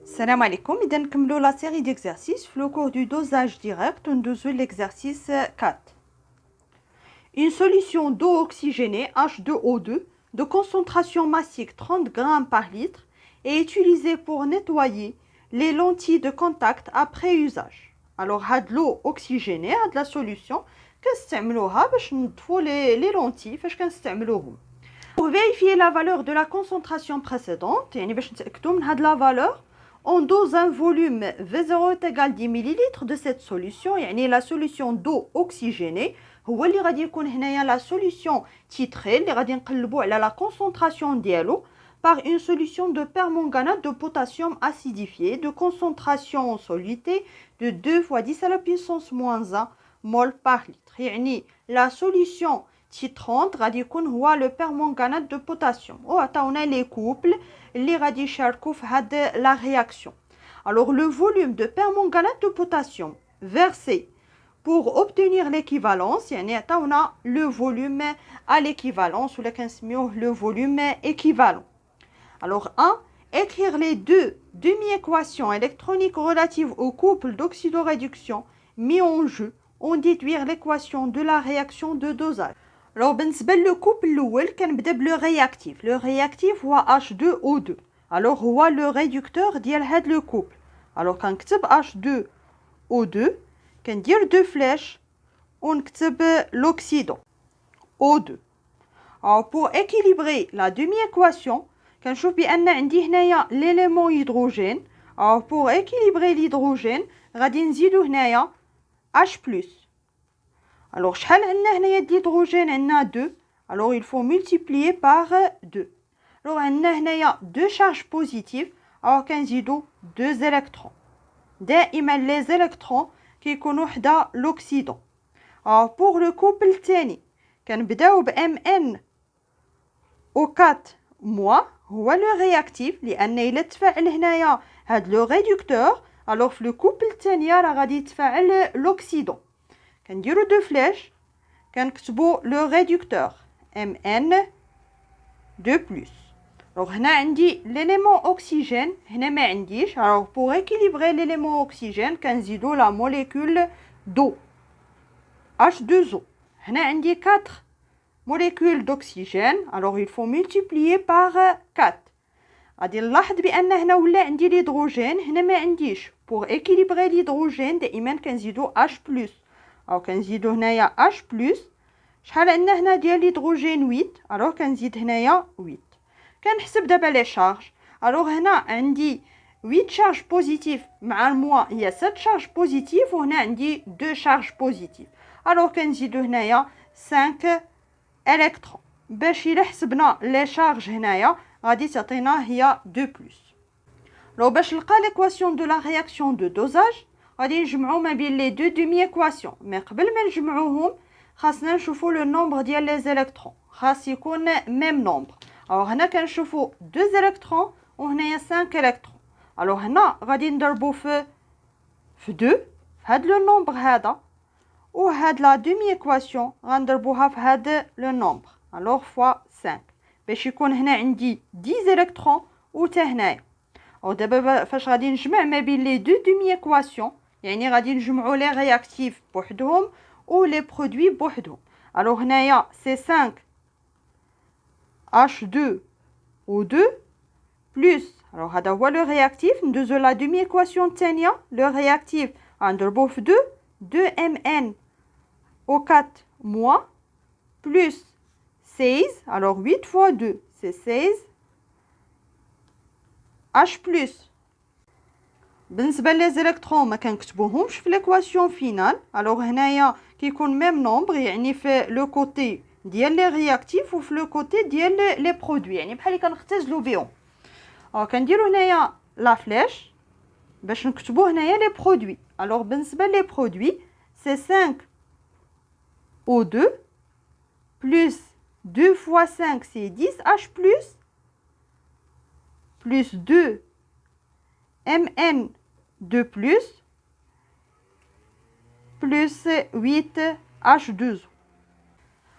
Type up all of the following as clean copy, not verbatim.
Salam alaikum, إذا نكملوا la série d'exercices. Le cours du dosage direct, on dose l'exercice 4. Une solution d'eau oxygénée H2O2 de concentration massique 30 grammes par litre est utilisée pour nettoyer les lentilles de contact après usage. Alors, l'eau oxygénée, la solution, كنستعملوها باش نطفوا les lentilles فاش كنستعملوهم. Pour vérifier la valeur de la concentration précédente, يعني باش نتأكدوا من هاد la valeur, on dose un volume V0 est égal 10 ml de cette solution, يعني la solution d'eau oxygénée هو اللي غادي يكون هنايا la solution titrée اللي غادي نقلبوا على la concentration ديالو par une solution de permanganate de potassium acidifié de concentration en soluté de 2 fois 10 à la puissance moins 1 mol par litre. يعني la solution titrante غادي يكون هو le permanganate de potassium. وعطاونا les couples اللي غادي يشاركوا في هاد la réaction. Alors le volume de permanganate de potassium versé pour obtenir l'équivalence, يعني عطاونا le volume à l'équivalence ولا كنسميوه le volume équivalent. Alors 1, écrire les deux demi-équations électroniques relatives au couple d'oxydoréduction mis en jeu, on déduire l'équation de la réaction de dosage. Alors بالنسبة le couple الأول كنبدا بلو réactif. Le réactif هو H2O2. Alors هو le réducteur ديال هاد le couple. Alors كنكتب H2O2 كندير deux flèches ونكتب l'oxydant O2. Alors pour équilibrer la demi-équation كنشوف بأن عندي هنايا l'élément hydrogène. Alors pour équilibrer l'hydrogène غادي نزيدو هنايا H+. Alors شحال عندنا هنايا د l'hydrogène عندنا 2. Alors il faut multiplier par 2. Alors عندنا هنايا 2 charges positives. Alors كنزيدو 2 électrons. دائما les électrons كيكونوا حدا l'oxydant. Alors pour le couple الثاني كنبداو ب Mn O4 moins هو لو رياكتيف لان الا تفاعل هنايا هاد لو ريدكتور الوغ في لو كوبل الثانيه راه غادي يتفاعل لوكسيدون. كنديرو دو فلاش كنكتبو لو ريدكتور Mn 2 بلس. الوغ هنا عندي ليليمون اوكسيجين هنا ما عنديش. الوغ بور اكيليبري ليليمون اوكسيجين كنزيدو لا موليكول دو H2O. هنا عندي 4 molécules d'oxygène, alors il faut multiplier par 4. غادي نلاحظ بان هنا ولا عندي l'hydrogène هنا ما عنديش. pour équilibrer l'hydrogène دائما كنزيدو H+. او كنزيدو هنايا H+. شحال عندنا هنا ديال l'hydrogène 8. alors كنزيد هنايا 8. كنحسب دابا لي شارج. alors هنا عندي 8 charges positives مع الموا هي 7 charges positives وهنا عندي 2 charges positives. alors كنزيدو هنايا 5 électrons. باش إلا حسبنا لي شارج هنايا غادي تعطينا هي 2 بلس. لو باش نلقى ليكواسيون دو لا رياكسيون دو دوزاج غادي نجمعو ما بين لي دو دومي ايكواسيون. مي قبل ما نجمعوهم خاصنا نشوفو لو نومبر ديال لي زيليكترون. خاص يكون ميم نومبر. الوغ هنا كنشوفو 2 زيليكترون وهنايا 5 الكترون. الوغ هنا غادي نضربو في 2 في هاد لو نومبر هذا وهاد لا دومي ايكواسيون غنضربوها في هاد لو نومبر. الوغ فوا 5 باش يكون هنا عندي 10 الكترون وتا هنايا. او دابا فاش غادي نجمع ما بين لي دو دومي ايكواسيون يعني غادي نجمعوا لي رياكتيف بوحدهم و لي برودوي بوحدهم. الوغ هنايا سي 5 H2O2 بلس. الوغ هذا هو لو رياكتيف. ندوزو لا دومي ايكواسيون الثانيه. لو رياكتيف غنضربوه في 2 Mn O4 moins plus 16. Alors 8 fois 2 c'est 16 H+. بالنسبه لي زيليكترون ما كنكتبوهمش في ليكواسيون فينال. الوغ هنايا كيكون ميم نومبر يعني في لو كوتي ديال لي رياكتيف وفي لو كوتي ديال لي برودوي يعني بحال اللي كنختزلوا بهم. كنديروا هنايا لا فلاش باش نكتبوا هنايا لي برودوي. الوغ بالنسبه لي برودوي c'est 5 O2 plus 2 fois 5 c'est 10 H plus 2 Mn 2 plus 8 H2O.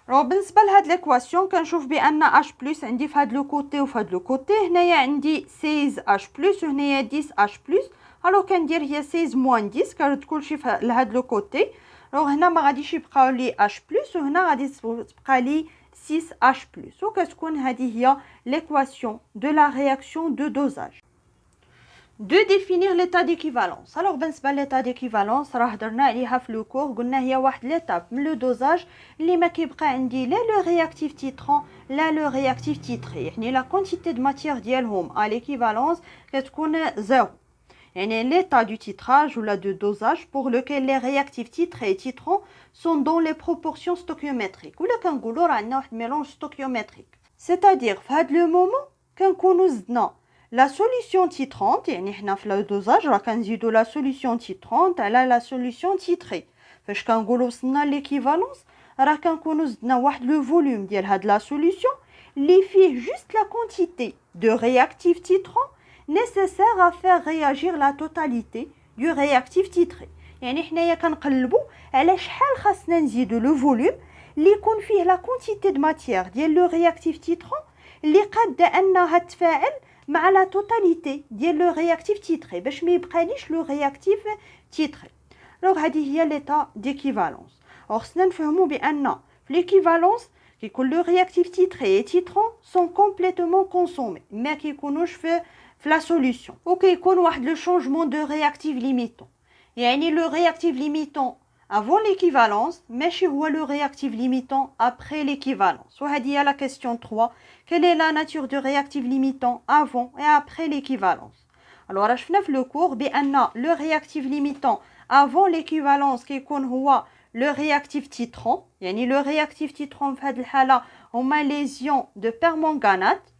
Alors بالنسبة لهاد l'équation كنشوف بأن H plus عندي في هاد لو كوتي وفي هاد لو كوتي. هنايا عندي 16H plus وهنايا 10H plus. الوغ كندير هي 16 موان 10 كنرد كلشي لهاد لو كوتي. الوغ هنا ما غاديش يبقاو لي H plus وهنا غادي تبقى لي 6H plus وكتكون هذه هي l'équation de la réaction de dosage. De définir l'état d'équivalence. Alors بالنسبه l'état d'équivalence راه هضرنا عليها في لو كور. قلنا هي واحد ليتاب من لو دوزاج اللي ما كيبقى عندي لا لو رياكتيف تيترون لا لو رياكتيف تيتري. يعني لا كونتيتي دو ماتيير ديالهم ا ليكيفالونس كتكون زيرو. يعني l'état du titrage ou la de dosage pour lequel les réactifs titrés et titrants sont dans les proportions stoichiométriques. ولا كنقولوا راه عندنا واحد ميلونج stoichiométrique. C'est-à-dire في هذا لو مومون كنكونوا زدنا la solution titrante, يعني حنا في le dosage راه كنزيدو la solution titrante على la solution titrée. فاش كنقولوا وصلنا l'équivalence راه كنكونوا زدنا واحد le volume ديال هاد la solution اللي فيه juste la quantité de réactif titrant nécessaire à faire réagir la totalité du réactif titré. يعني حنايا كنقلبوا على شحال خاصنا نزيدو le volume اللي يكون فيه la quantité de matière ديال le réactif titrant اللي قاده انها تفاعل مع لا توتاليتي ديال لو رياكتيف تيتري باش ما يبقاليش لو رياكتيف تيتري. دونك هذه هي ليتا ديكيفالونس. اور خصنا نفهموا بان في ليكيفالونس كيكون لو رياكتيف تيتري اي تيترون سون كومبليتومون كونسومي ما كيكونوش في لا سوليوشن وكيكون واحد لو شونجمون دو رياكتيف ليميتون. يعني لو رياكتيف ليميتون avant l'équivalence ماشي هو le réactif limitant après l'équivalence. وهذه هي la question 3. Quelle est la nature du réactif limitant avant et après l'équivalence? Alors راه شفنا في لو كور بان le réactif limitant avant l'équivalence كيكون هو le réactif titrant. يعني le réactif titrant في هذه الحالة هما les ions de permanganate.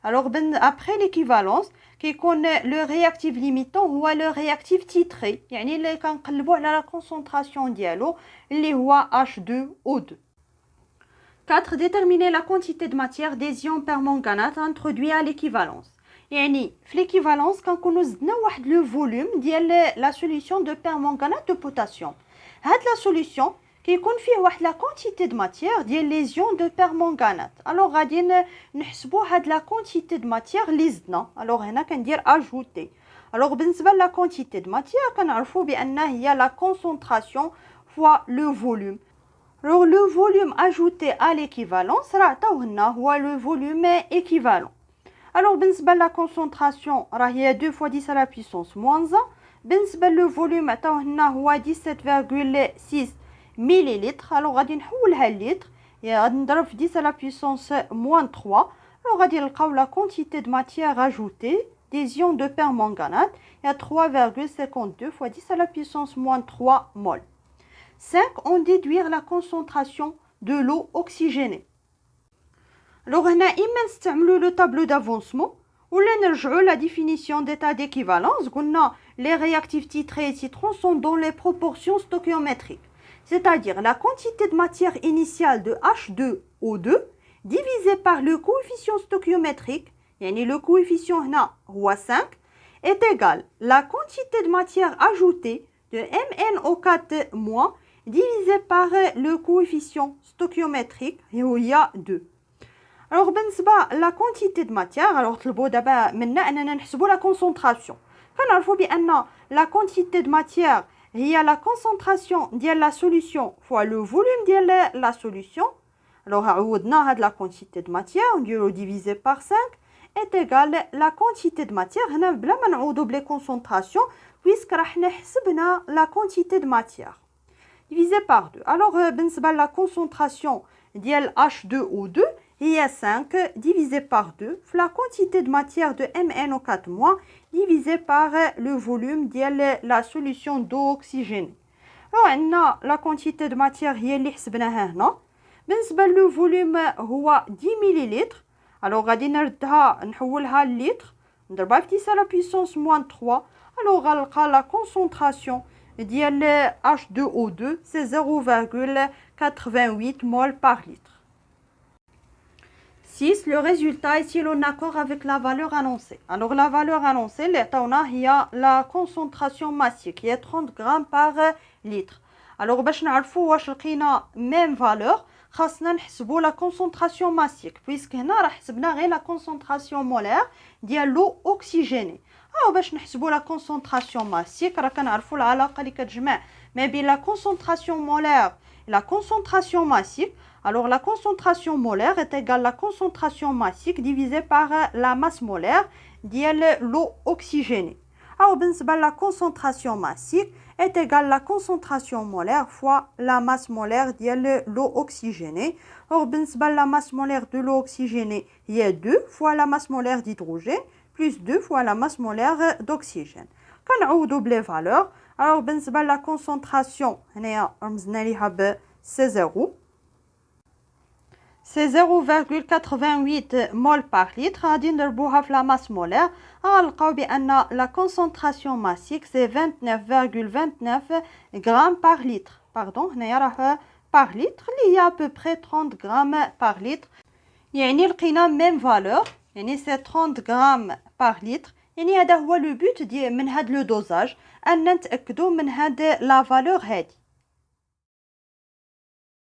Alors après l'équivalence كيكون لو رياكتيف ليميتون هو لو رياكتيف تيتري. يعني اللي كنقلبوا على لا كونسونطراسيون ديالو اللي هو H2O2. 4. Déterminer la quantité de matière des ions permanganate introduit à l'équivalence. يعني في l'équivalence كنكونوا زدنا واحد لو فوليوم ديال لا سوليوشن دو permanganate de potassium. هاد لا سوليوشن كيكون فيه واحد لا كونتيتي د ماتيير ديال لي زيون دو بيرمانغانات. الوغ غادي نحسبوا هاد لا كونتيتي د ماتيير اللي زدنا. الوغ هنا كندير اجوتي. الوغ بالنسبه لا كونتيتي د ماتيير كنعرفوا بان هي لا كونسونطراسيون فوا لو فوليوم. الوغ لو فوليوم اجوتي ا ليكيفالونس راه عطاوه لنا هو لو فوليوم ايكيفالون. الوغ بالنسبه لا كونسونطراسيون راه هي 2 fois 10 à la puissance moins 1. بالنسبه لو فوليوم عطاوه لنا هو 17,6 مليلتر. الوغ غادي نحولها للتر غادي نضرب في 10 à la puissance moins 3. الوغ غادي نلقاو لا كونتيتي دو ماتيير اجوتي des ions de permanganate à 3,52 fois 10 à la puissance moins 3 mol. 5. On déduire la concentration de l'eau oxygénée. Alors هنا إما نستعملوا لو tableau d'avancement ولا نرجعوا la définition d'état d'équivalence. قلنا les réactifs titrés et titrants sont dans les proportions stoichiométriques. C'est-à-dire la quantité de matière initiale de H2O2 divisée par le coefficient stoichiométrique, يعني le coefficient هنا هو 5, est égal la quantité de matière ajoutée de MnO4- divisé par le coefficient stoichiométrique هي 2. Alors بالنسبة la quantité de matière alors طلبوا دابا منا أننا نحسبوا la concentration. كنعرفوا بأن la quantité de matière هي la concentration ديال la solution fois le volume ديال la solution. Alors عوضنا هاد la quantité de matière نديرو divisé par 5 est égal la quantité de matière هنا بلا ما نعوضو بلي concentration puisque راه حنا حسبنا la quantité de matière divisé par 2. Alors بالنسبة la concentration ديال H2O2 هي 5 divisé par 2 la quantité de matière de MnO4- divisé par le volume ديال la solution d'eau oxygénée. Alors عندنا la quantité de matière هي اللي حسبناها هنا. بالنسبة le volume هو 10 مليلتر. alors غادي نردها نحولها للتر نضربها في 10 à la puissance moins 3. alors غنلقى la concentration ديال H2O2 c'est 0,88 mol par litre. 6. Le résultat est-il en accord avec la valeur annoncée? Alors la valeur annoncée اللي عطاونا هي la concentration massique qui est 30 grammes par litre. alors باش نعرفوا واش لقينا même valeur خاصنا نحسبوا لا كونسونطراسيون ماسيك بويسك هنا راه حسبنا غير لا كونسونطراسيون مولير ديال لو اوكسيجيني. باش نحسبوا لا كونسونطراسيون ماسيك راه كنعرفوا العلاقه اللي كتجمع ما بين لا كونسونطراسيون مولير et la concentration massique. Alors la concentration molaire est égale à la concentration massique divisée par la masse molaire ديال l'eau oxygénée. Alors بالنسبه la concentration massique est égale à la concentration molaire fois la masse molaire ديال l'eau oxygénée. Alors بالنسبه la masse molaire de l'eau oxygénée هي 2 fois la masse molaire d'hydrogène plus 2 fois la masse molaire d'oxygène. كنعوضوا بلي فالور. Alors بالنسبه la concentration هنايا رمزنا ليها ب C0. C'est 0,88 mol par litre. غادي نضربوها في la masse molaire. غنلقاو بان la concentration massique c'est 29,29 grammes par litre. Pardon, هنايا راه par litre اللي هي à peu près 30 grammes par litre. يعني لقينا même valeur. يعني c'est 30 grammes par litre. يعني هذا هو لو بوت ديال من هاد لو دوزاج ان نتاكدوا من هاد لا فالور هادي.